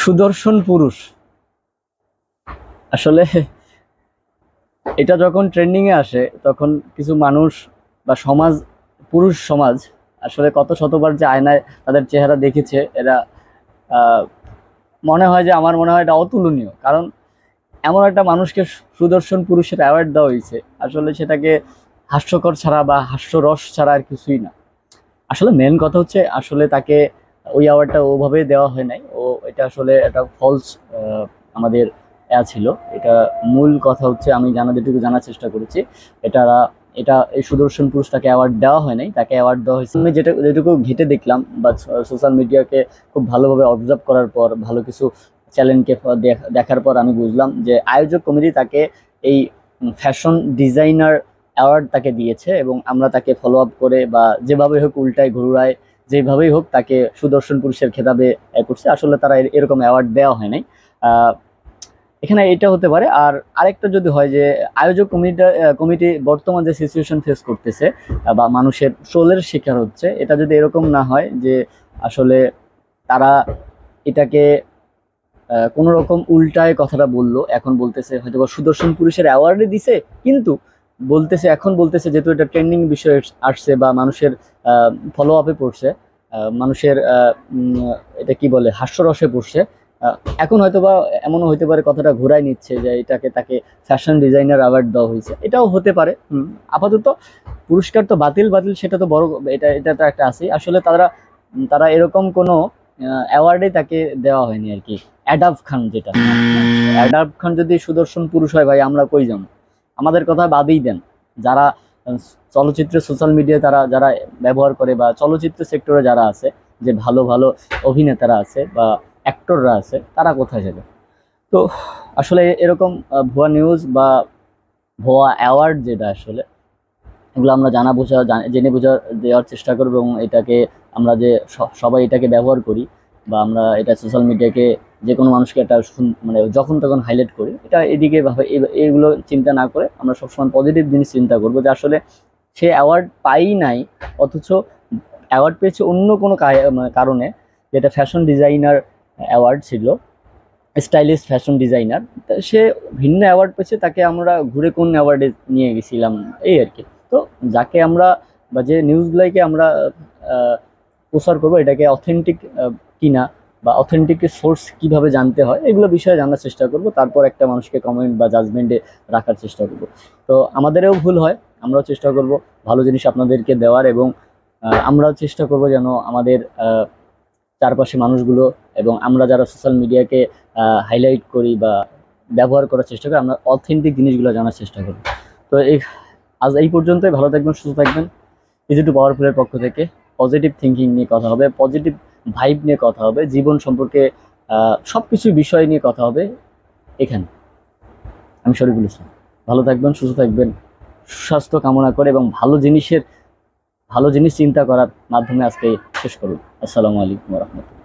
সুদর্শন পুরুষ, আসলে এটা যখন ট্রেন্ডিং এ আসে তখন কিছু মানুষ বা সমাজ, পুরুষ সমাজ আসলে কত শতবার যে আয়নায় তাদের চেহারা দেখেছে, এরা আহ, মনে হয় যে, আমার মনে হয় এটা অতুলনীয়। কারণ এমন একটা মানুষকে সুদর্শন পুরুষের অ্যাওয়ার্ড দেওয়া হয়েছে, আসলে সেটাকে হাস্যকর ছাড়া বা হাস্যরস ছাড়া আর কিছুই না। আসলে মেন কথা হচ্ছে, আসলে তাকে ওই অ্যাওয়ার্ডটা ওভাবে দেওয়া হয় নাই, ও এটা আসলে একটা ফলস আমাদের ছিল। এটা মূল কথা হচ্ছে, আমি যেটুকু জানার চেষ্টা করেছি, এটা এটা এই সুদর্শন পুরুষ তাকে অ্যাওয়ার্ড দেওয়া হয় নাই, তাকে অ্যাওয়ার্ড দেওয়া হয়েছে। আমি যেটুকু ঘেটে দেখলাম বা সোশ্যাল মিডিয়াকে খুব ভালোভাবে অবজার্ভ করার পর, ভালো কিছু চ্যানেলকে দেখার পর আমি বুঝলাম যে আয়োজক কমিটি তাকে এই ফ্যাশন ডিজাইনার অ্যাওয়ার্ড তাকে দিয়েছে, এবং আমরা তাকে ফলো আপ করে বা যেভাবে হোক, উল্টায় ঘুরায় যেভাবেই হোক, তাকে সুদর্শন পুরুষের খেতাবে করছে। আসলে তারা এরকম অ্যাওয়ার্ড দেওয়া হয় নাই। আহ, এখানে এটা হতে পারে। আর আরেকটা যদি হয় যে, আয়োজক কমিটি বর্তমান যে সিচুয়েশন ফেস করতেছে বা মানুষের ট্রোলের শিকার হচ্ছে, এটা যদি এরকম না হয় যে আসলে তারা এটাকে কোন রকম উল্টায় কথাটা বললো, এখন বলতেছে হয়তো বা সুদর্শন পুরুষের অ্যাওয়ার্ডে দিছে, কিন্তু বলতেছে যেহেতু এটা ট্রেন্ডিং বিষয় আসছে বা মানুষের ফলো আপে পড়ছে, মানুষের এটা কি বলে, হাস্যরসে পড়ছে। এখন হয়তো বা এমনও হইতে পারে কথাটা ঘোরায় নিচ্ছে যে এটাকে তাকে ফ্যাশন ডিজাইনার অ্যাওয়ার্ড দেওয়া হয়েছে, এটাও হতে পারে। আপাতত পুরস্কার তো বাতিল বাতিল, সেটা তো বড়, এটা তো একটা আছে। আসলে তারা তারা এরকম কোনো অ্যাওয়ার্ডে তাকে দেওয়া হয়নি আর কি। অ্যাডাব খান যেটা, অ্যাডাব খান যদি সুদর্শন পুরুষ হয়, ভাই আমরা কই যাবো? আমাদের কথা বাদেই দেন। যারা চলচ্চিত্র সোশ্যাল মিডিয়ায় তারা যারা ব্যবহার করে, বা চলচ্চিত্র সেক্টরে যারা আছে, যে ভালো ভালো অভিনেতারা আছে বা অ্যাক্টররা আছে, তারা কোথায় যাবে? তো আসলে এরকম ভুয়া নিউজ বা ভুয়া অ্যাওয়ার্ড যেটা, আসলে এগুলো আমরা জেনে বোঝা দেওয়ার চেষ্টা করবো, এবং এটাকে আমরা যে সবাই এটাকে ব্যবহার করি, বা আমরা এটা সোশ্যাল মিডিয়াকে যে কোনো মানুষকে একটা মানে যখন তখন হাইলাইট করি, এটা এদিকে ভাবে এগুলো চিন্তা না করে আমরা সবসময় পজিটিভ জিনিস চিন্তা করবো, যে আসলে সে অ্যাওয়ার্ড পাই নাই, অথচ অ্যাওয়ার্ড পেয়েছে অন্য কোনো মানে কারণে, যেটা ফ্যাশন ডিজাইনার অ্যাওয়ার্ড ছিল, স্টাইলিশ ফ্যাশন ডিজাইনার। সে ভিন্ন অ্যাওয়ার্ড পেয়েছে, তাকে আমরা ঘুরে কোন অ্যাওয়ার্ডে নিয়ে গেছিলাম, এই আর কি। তো যাকে আমরা বা যে নিউজগুলোকে আমরা প্রচার করবো, এটাকে অথেন্টিক কিনা বা অথেন্টিক সোর্স কিভাবে জানতে হয়, এগুলো বিষয়ে জানার চেষ্টা করব, তারপর একটা মানুষকে কমেন্ট বা জাজমেন্টে রাখার চেষ্টা করব। তো আমাদেরও ভুল হয়, আমরাও চেষ্টা করব ভালো জিনিস আপনাদেরকে দেওয়ার, এবং আমরাও চেষ্টা করব যেন আমাদের চারপাশে মানুষগুলো, এবং আমরা যারা সোশ্যাল মিডিয়াকে হাইলাইট করি বা ব্যবহার করার চেষ্টা করি, আমরা অথেন্টিক জিনিসগুলো জানার চেষ্টা করি। তো আজ এই পর্যন্তই। ভালো থাকবেন, সুস্থ থাকবেন। ইজি টু পাওয়ারফুলের পক্ষ থেকে পজিটিভ থিঙ্কিং নিয়ে কথা হবে, পজিটিভ ভাইব নিয়ে কথা হবে, জীবন সম্পর্কে সবকিছু বিষয় নিয়ে কথা হবে এখানে। আমি শরীফুল ইসলাম। ভালো থাকবেন, সুস্থ থাকবেন, সুস্বাস্থ্য কামনা করে, এবং ভালো জিনিস চিন্তা করার মাধ্যমে আজকে শেষ করুন। আসসালামু আলাইকুম ওয়া রাহমাতুল্লাহ।